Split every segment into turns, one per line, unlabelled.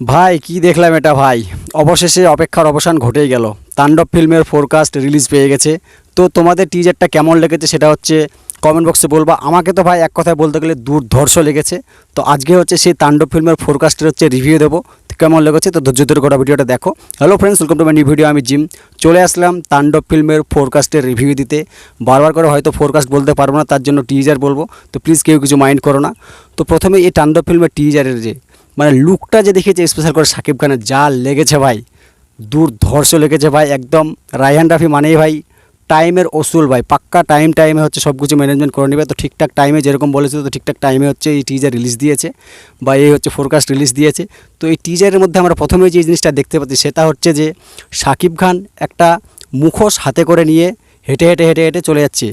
ভাই কি দেখলাম এটা ভাই, অবশেষে অপেক্ষার অবসান ঘটেই গেল। তাণ্ডব ফিল্মের ফোরকাস্ট রিলিজ পেয়ে গেছে। তো তোমাদের টিজারটা কেমন লেগেছে সেটা হচ্ছে কমেন্ট বক্সে বলবা। আমাকে তো ভাই এক কথায় বলতে গেলে দুর্ধর্ষ লেগেছে। তো আজকে হচ্ছে সেই তাণ্ডব ফিল্মের ফোরকাস্টের হচ্ছে রিভিউ দেবো। কেমন লেগেছে তো ধৈর্য ধরে গোটা ভিডিওটা দেখো। Hello friends, welcome to my new video. আমি জিম চলে আসলাম তাণ্ডব ফিল্মের ফোরকাস্টের রিভিউ দিতে। বারবার করে হয়তো ফোরকাস্ট বলতে পারবো না, তার জন্য টিজার বলবো। তো প্লিজ কেউ কিছু মাইন্ড করো না। তো প্রথমে এই তাণ্ডব ফিল্মের টিজারের যে মানে লুকটা যে দেখিয়েছে স্পেশাল করে শাকিব খানের, যা লেগেছে ভাই, দুর্ধর্ষ লেগেছে ভাই একদম। রায়হান রাফি মানেই ভাই টাইমের অসুল ভাই, পাক্কা টাইমে হচ্ছে সব কিছু ম্যানেজমেন্ট করে নেবে। তো ঠিকঠাক টাইমে যেরকম বলেছিল, তো ঠিকঠাক টাইমে হচ্ছে এই টিজার রিলিজ দিয়েছে বা এই হচ্ছে ফোরকাস্ট রিলিজ দিয়েছে। তো এই টিজারের মধ্যে আমরা প্রথমে যে জিনিসটা দেখতে পাচ্ছি সেটা হচ্ছে যে শাকিব খান একটা মুখোশ হাতে করে নিয়ে হেঁটে হেঁটে হেঁটে হেঁটে চলে যাচ্ছে।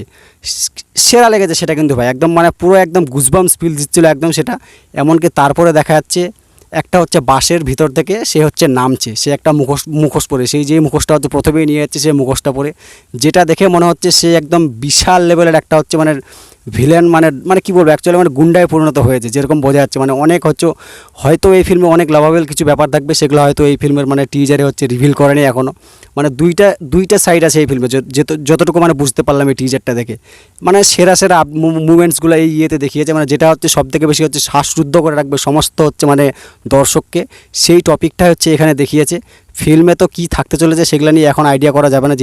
সেরা লেগেছে সেটা কিন্তু ভাই, একদম মানে পুরো একদম গুজবাম্পস ফিল দিচ্ছিলো একদম সেটা। এমনকি তারপরে দেখা যাচ্ছে একটা হচ্ছে বাসের ভিতর থেকে সে হচ্ছে নামছে, সে একটা মুখোশ পরে, সেই যে মুখোশটা হচ্ছে প্রথমেই নিয়ে যাচ্ছে, সে মুখোশটা পরে, যেটা দেখে মনে হচ্ছে সে একদম বিশাল লেভেলের একটা হচ্ছে মানে ভিলেন, মানে মানে কী বলবো, অ্যাকচুয়ালি মানে গুন্ডায় পরিণত হয়েছে যেরকম বোঝা যাচ্ছে। মানে অনেক হচ্ছে হয়তো এই ফিল্মে অনেক লাভাবেল কিছু ব্যাপার থাকবে, সেগুলো হয়তো এই ফিল্মের মানে টিজারে হচ্ছে রিভিল করেনি এখনও। মানে দুইটা সাইড আছে এই ফিল্মে, যতটুকু মানে বুঝতে পারলাম এই টিজারটা দেখে। মানে সেরা সেরা মুভমেন্টসগুলো এই ইয়েতে দেখিয়েছে, মানে যেটা হচ্ছে সবথেকে বেশি হচ্ছে শ্বাসরুদ্ধ করে রাখবে সমস্ত হচ্ছে মানে দর্শককে, সেই টপিকটা হচ্ছে এখানে দেখিয়েছে। ফিল্মে তো কী থাকতে চলেছে সেগুলো নিয়ে এখন আইডিয়া করা যাবে না,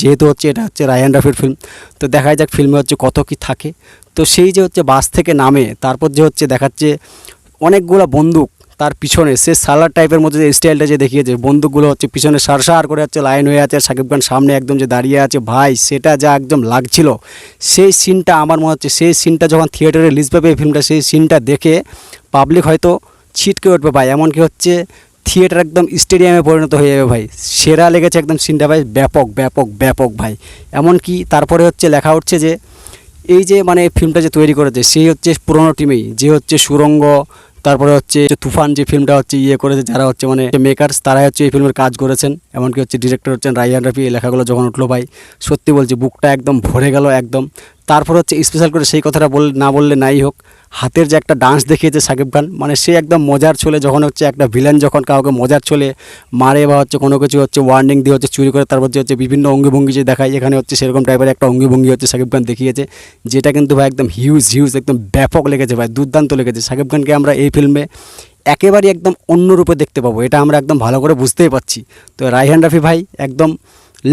যেহেতু হচ্ছে এটা হচ্ছে রায়হান রাফির ফিল্ম। তো দেখা যাক ফিল্মে হচ্ছে কত কী থাকে। তো সেই যে হচ্ছে বাস থেকে নামে, তারপর যে হচ্ছে দেখাচ্ছে অনেকগুলো বন্দুক তার পিছনে, সে সালার টাইপের মধ্যে যে স্টাইলটা যে দেখিয়েছে, বন্দুকগুলো হচ্ছে পিছনে সার করে হচ্ছে লাইন হয়ে আছে, আর শাকিব খান সামনে একদম যে দাঁড়িয়ে আছে ভাই, সেটা যা একদম লাগছিল। সেই সিনটা আমার মনে হচ্ছে, সেই সিনটা যখন থিয়েটারে রিলিজ পাবে এই ফিল্মটা, সেই সিনটা দেখে পাবলিক হয়তো ছিটকে উঠবে ভাই। এমনকি হচ্ছে থিয়েটার একদম স্টেডিয়ামে পরিণত হয়ে যাবে ভাই। সেরা লেগেছে একদম সিনটা ভাই, ব্যাপক ব্যাপক ব্যাপক ভাই। এমনকি তারপরে হচ্ছে লেখা উঠছে যে এই যে মানে ফিল্মটা যে তৈরি করেছে সেই হচ্ছে পুরোনো টিমেই, যে হচ্ছে সুরঙ্গ, তারপরে হচ্ছে তুফান যে ফিল্মটা হচ্ছে করেছে, যারা হচ্ছে মানে মেকার্স, তারাই হচ্ছে এই ফিল্মের কাজ করেছেন। এমনকি হচ্ছে ডিরেক্টর হচ্ছেন রায়হান রাফি। এই লেখাগুলো যখন উঠলো ভাই, সত্যি বলছি বুকটা একদম ভরে গেল একদম। তারপর হচ্ছে স্পেশাল করে সেই কথাটা না বললে নাই হোক, হাতের যে একটা ডান্স দেখিয়েছে শাকিব খান, মানে সে একদম মজার ছলে, যখন হচ্ছে একটা ভিলেন যখন কাউকে মজার ছলে মারে বা হচ্ছে কোনো কিছু হচ্ছে ওয়ার্নিং দিয়ে হচ্ছে চুরি করে, তারপর যে হচ্ছে বিভিন্ন অঙ্গভঙ্গি যে দেখায়, এখানে হচ্ছে সেরকম টাইপের একটা অঙ্গভঙ্গি হচ্ছে শাকিব খান দেখিয়েছে, যেটা কিন্তু ভাই একদম হিউজ একদম ব্যাপক লেগেছে ভাই, দুর্দান্ত লেগেছে। শাকিব খানকে আমরা এই ফিল্মে একেবারেই একদম অন্য রূপে দেখতে পাবো, এটা আমরা একদম ভালো করে বুঝতেই পারছি। তো রায়হান রাফি ভাই একদম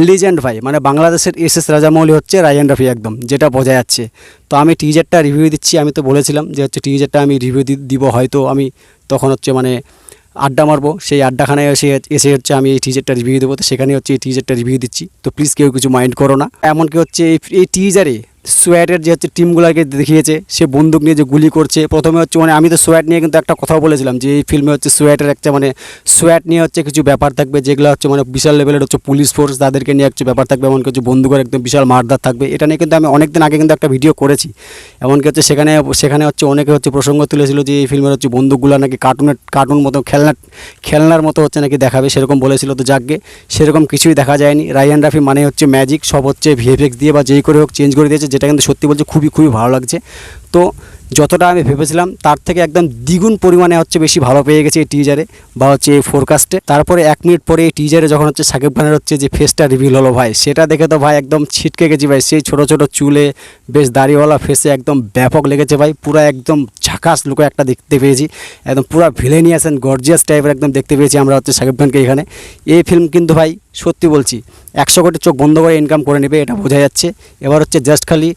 লিজেন্ড ভাই, মানে বাংলাদেশের এস রাজামৌলি হচ্ছে রায়হান রাফি একদম, যেটা বোঝা যাচ্ছে। তো আমি টিজারটা রিভিউ দিচ্ছি, আমি তো বলেছিলাম যে হচ্ছে টিজারটা আমি রিভিউ দিব, হয়তো আমি তখন হচ্ছে মানে আড্ডা মারবো, সেই আড্ডাখানায় এসে হচ্ছে আমি এই টিজারটা রিভিউ দেবো। তো সেখানে হচ্ছে এই টিজারটা রিভিউ দিচ্ছি। তো প্লিজ কেউ কিছু মাইন্ড করো না। এমনকি হচ্ছে এই টিজারে সোয়াটের যে হচ্ছে টিমগুলোকে দেখিয়েছে, সে বন্দুক নিয়ে যে গুলি করছে প্রথমে হচ্ছে, মানে আমি তো সোয়াট নিয়ে কিন্তু একটা কথাও বলেছিলাম যে এই ফিল্মে হচ্ছে সোয়াটের একটা মানে সোয়াট নিয়ে হচ্ছে কিছু ব্যাপার থাকবে, যেগুলো হচ্ছে মানে বিশাল লেভেলের হচ্ছে পুলিশ ফোর্স, তাদেরকে নিয়ে কিছু ব্যাপার থাকবে। এমনকি হচ্ছে বন্দুকের একদম বিশাল মারধার থাকবে। এটা নিয়ে কিন্তু আমি অনেকদিন আগে কিন্তু একটা ভিডিও করেছি। এমনকি হচ্ছে সেখানে হচ্ছে অনেকে হচ্ছে প্রসঙ্গ তুলেছিল যে এই ফিল্মের হচ্ছে বন্দুকগুলো নাকি কার্টুন মতো খেলনার মতো হচ্ছে নাকি দেখাবে, সেরকম বলেছিল। তো যাকগে সেরকম কিছুই দেখা যায়নি। রায়হান রাফি মানে হচ্ছে ম্যাজিক, সব হচ্ছে ভিএফএক্স দিয়ে বা যেই করে হোক চেঞ্জ করে দিয়েছে, যেটা কিন্তু সত্যি বলছে খুবই ভালো লাগছে। তো যতটা আমি ভেবেছিলাম তার থেকে একদম দ্বিগুণ পরিমাণে হচ্ছে বেশি ভালো পেয়ে গেছে এই টিজারে বা হচ্ছে এই ফোরকাস্টে। তারপরে 1 মিনিট পরে এই টিজারে যখন হচ্ছে শাকিব খানের হচ্ছে যে ফেসটা রিভিল হলো ভাই, সেটা দেখে তো ভাই একদম ছিটকে গেছি ভাই। সেই ছোটো চুলে বেশ দাড়িওয়ালা ফেসে একদম ব্যাপক লেগেছে ভাই, পুরো একদম ঝাকাস লুকে একটা দেখতে পেয়েছি, একদম পুরো ভিলেনিয়াস অ্যান্ড গর্জিয়াস টাইপের একদম দেখতে পেয়েছি আমরা হচ্ছে শাকিব খানকে এখানে। এই ফিল্ম কিন্তু ভাই সত্যি বলছি 100 কোটি চোখ বন্ধ করে ইনকাম করে নেবে, এটা বোঝা যাচ্ছে। এবার হচ্ছে জাস্ট খালি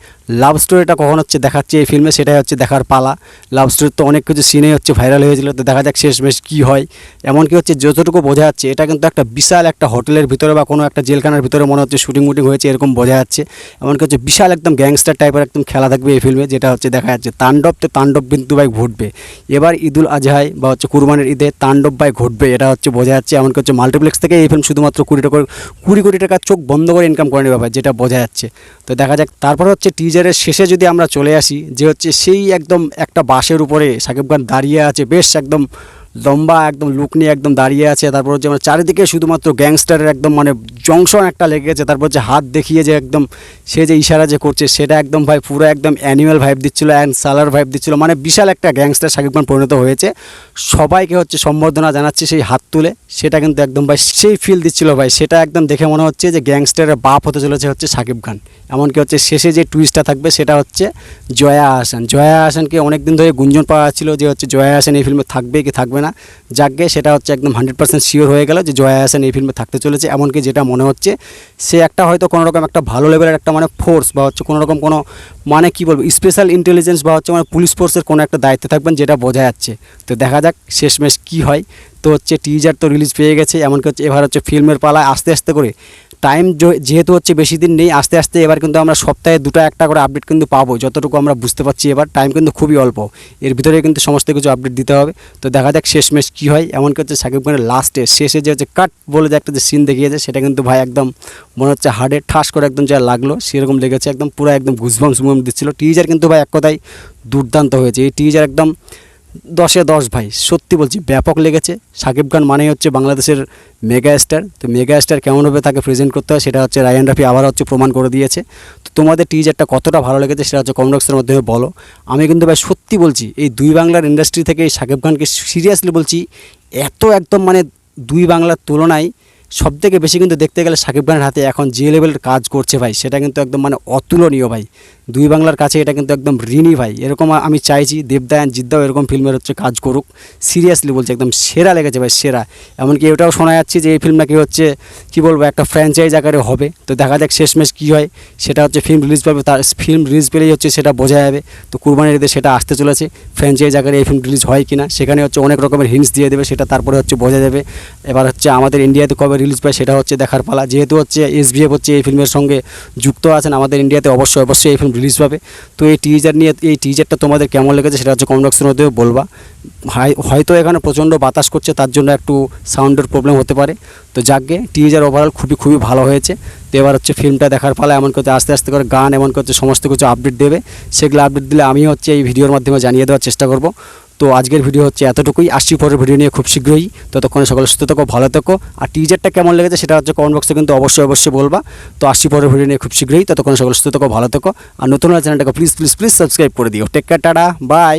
লাভ স্টোরিটা কখন হচ্ছে দেখাচ্ছে এই ফিল্মে, সেটাই হচ্ছে দেখার পালা। লাভ স্টোরির তো অনেক কিছু সিনে হচ্ছে ভাইরাল হয়েছিল, তো দেখা যাক শেষমেশ কী হয়। এমনকি হচ্ছে যতটুকু বোঝা যাচ্ছে এটা কিন্তু একটা বিশাল একটা হোটেলের ভিতরে বা কোনো একটা জেলখানার ভিতরে মনে হচ্ছে শুটিং হয়েছে, এরকম বোঝা যাচ্ছে। এমনকি হচ্ছে বিশাল একদম গ্যাংস্টার টাইপের একদম খেলা থাকবে এই ফিল্মে, যেটা হচ্ছে দেখা যাচ্ছে। তাণ্ডব কিন্তু ভাই ঘটবে এবার ঈদুল আজহায় বা হচ্ছে কুরবানির ঈদে, তাণ্ডব ভাই ঘটবে, এটা হচ্ছে বোঝা যাচ্ছে। এমনকি হচ্ছে মাল্টিপ্লেক্স থেকে এই ফিল্ম শুধুমাত্র 20 কোটি টাকা চোখ বন্ধ করে ইনকাম করে নেবে ভাই, যেটা বোঝা যাচ্ছে। তো দেখা যাক। তারপর হচ্ছে টিজারের শেষে যদি আমরা চলে আসি, যে হচ্ছে সেই একদম একটা বাসের উপরে শাকিব খান দাঁড়িয়ে আছে, বেশ একদম লম্বা একদম লুক নিয়ে একদম দাঁড়িয়ে আছে। তারপর হচ্ছে মানে চারিদিকে শুধুমাত্র গ্যাংস্টারের একদম মানে জংশন একটা লেগে গেছে। তারপর হচ্ছে হাত দেখিয়ে যে একদম সে যে ইশারা যে করছে সেটা একদম ভাই পুরো একদম অ্যানিমেল ভাইব দিচ্ছিলো অ্যান্ড সালার ভাইব দিচ্ছিলো। মানে বিশাল একটা গ্যাংস্টার শাকিব খান পরিণত হয়েছে। সবাইকে হচ্ছে সম্বর্ধনা জানাচ্ছে সেই হাত তুলে, সেটা কিন্তু একদম ভাই সেই ফিল দিচ্ছিলো ভাই। সেটা একদম দেখে মনে হচ্ছে যে গ্যাংস্টারের বাপ হতে চলেছে হচ্ছে শাকিব খান। এমনকি হচ্ছে শেষে যে টুইস্টটা থাকবে সেটা হচ্ছে জয়া আহসান। জয়া আহসানকে অনেক দিন ধরে গুঞ্জন পাওয়া ছিল যে হচ্ছে জয়া আহসান এই ফিল্মে থাকবে কি থাকবে না। যাকে সেটা হচ্ছে একদম 100% শিওর হয়ে গেল যে জয়া আহসান এই ফিল্মে থাকতে চলেছে। এমনকি যেটা মনে হচ্ছে সে একটা হয়তো কোনো রকম একটা ভালো লেভেলের একটা মানে ফোর্স বা হচ্ছে কোনো রকম কোনো মানে কী বলবো স্পেশাল ইন্টেলিজেন্স বা হচ্ছে মানে পুলিশ ফোর্সের কোনো একটা দায়িত্বে থাকবেন, যেটা বোঝা যাচ্ছে। তো দেখা যাক শেষমেশ কী হয়। তো হচ্ছে টিজার তো রিলিজ পেয়ে গেছে। এমনকি হচ্ছে এবার হচ্ছে ফিল্মের পালায় আস্তে আস্তে করে টাইম যেহেতু হচ্ছে বেশি দিন নেই, আস্তে আস্তে এবার কিন্তু আমরা সপ্তাহে 2টা 1টা করে আপডেট কিন্তু পাবো, যতটুকু আমরা বুঝতে পারছি। এবার টাইম কিন্তু খুবই অল্প, এর ভিতরে কিন্তু সমস্ত কিছু আপডেট দিতে হবে। তো দেখা যাক শেষমেশ কী হয়। এমনকি হচ্ছে শাকিব খানের লাস্টে শেষে যে হচ্ছে কাট বলে যে একটা যে সিন দেখিয়েছে, সেটা কিন্তু ভাই একদম মনে হচ্ছে হার্ডে ঠাস করে একদম যা লাগলো সেরকম লেগেছে। একদম পুরো একদম গুজবাম্স দিচ্ছিলো। টিজার কিন্তু ভাই এক কথায় দুর্দান্ত হয়েছে। এই টিজার একদম 10-এ 10 ভাই, সত্যি বলছি ব্যাপক লেগেছে। শাকিব খান মানেই হচ্ছে বাংলাদেশের মেগা স্টার। তো মেগা স্টার কেমনভাবে তাকে প্রেজেন্ট করতে হয় সেটা হচ্ছে রায়ান রাফি আবার হচ্ছে প্রমাণ করে দিয়েছে। তো তোমাদের টিজারটা কতটা ভালো লেগেছে সেটা হচ্ছে কমেন্ট বক্সের মাধ্যমে বলো। আমি কিন্তু ভাই সত্যি বলছি এই দুই বাংলার ইন্ডাস্ট্রি থেকে এই শাকিব খানকে সিরিয়াসলি বলছি, এত একদম মানে দুই বাংলার তুলনায় সবথেকে বেশি কিন্তু দেখতে গেলে শাকিব খানের হাতে এখন যে লেভেলের কাজ করছে ভাই, সেটা কিন্তু একদম মানে অতুলনীয় ভাই। দুই বাংলার কাছে এটা কিন্তু একদম ঋণী ভাই। এরকম আমি চাইছি দেবদায়ান জিদ্দাও এরকম ফিল্মের হচ্ছে কাজ করুক। সিরিয়াসলি বলছি একদম সেরা লেগেছে ভাই, সেরা। এমনকি এটাও শোনা যাচ্ছে যে এই ফিল্ম নাকি হচ্ছে কী বলবো একটা ফ্র্যাঞ্চাইজ আকারে হবে। তো দেখা যাক শেষমেশ কী হয়। সেটা হচ্ছে ফিল্ম রিলিজ পাবে, তার ফিল্ম রিলিজ পেলেই হচ্ছে সেটা বোঝা যাবে। তো কুরবানির ঈদে সেটা আসতে চলেছে। ফ্র্যাঞ্চাইজ আকারে এই ফিল্ম রিলিজ হয় কিনা সেখানে হচ্ছে অনেক রকমের হিন্টস দিয়ে দেবে, সেটা তারপরে হচ্ছে বোঝা যাবে। এবার হচ্ছে আমাদের ইন্ডিয়াতে কবে রিলিজ পায় সেটা হচ্ছে দেখার পালা। যেহেতু হচ্ছে SBF হচ্ছে এই ফিল্মের সঙ্গে যুক্ত আছেন, আমাদের ইন্ডিয়াতে অবশ্যই অবশ্যই এই ফিল্ম রিলিজ পাবে। তো এই টিজার নিয়ে এই টিজারটা তোমাদের কেমন লেগেছে সেটা হচ্ছে কমেন্ট বক্সের মধ্যে বলবা। হয়তো এখানে প্রচণ্ড বাতাস করছে, তার জন্য একটু সাউন্ডের প্রবলেম হতে পারে। তো যাকগে টিজার ওভারঅল খুবই ভালো হয়েছে। তো এবার হচ্ছে ফিল্মটা দেখার পালা। এমন করতে আস্তে আস্তে করে গান এমন করতে সমস্ত কিছু আপডেট দেবে। সেগুলো আপডেট দিলে আমি হচ্ছে এই ভিডিওর মাধ্যমে জানিয়ে দেওয়ার চেষ্টা করব। তো আজকের ভিডিও হচ্ছে এতটুকুই। আসছি পরের ভিডিও নিয়ে খুব শীঘ্রই। ততক্ষণে সকলে সুস্থ থাকো, ভালো থাকো। আর টিজারটা কেমন লেগেছে সেটা হচ্ছে কমেন্ট বক্সে কিন্তু অবশ্যই বলবা। তো আসছি পরের ভিডিও নিয়ে খুব শীঘ্রই। ততক্ষণে সকলে সুস্থ থাকো, ভালো থাকো। আর নতুন চ্যানেলটাকে প্লিজ সাবস্ক্রাইব করে দিও। Take care, tata, by.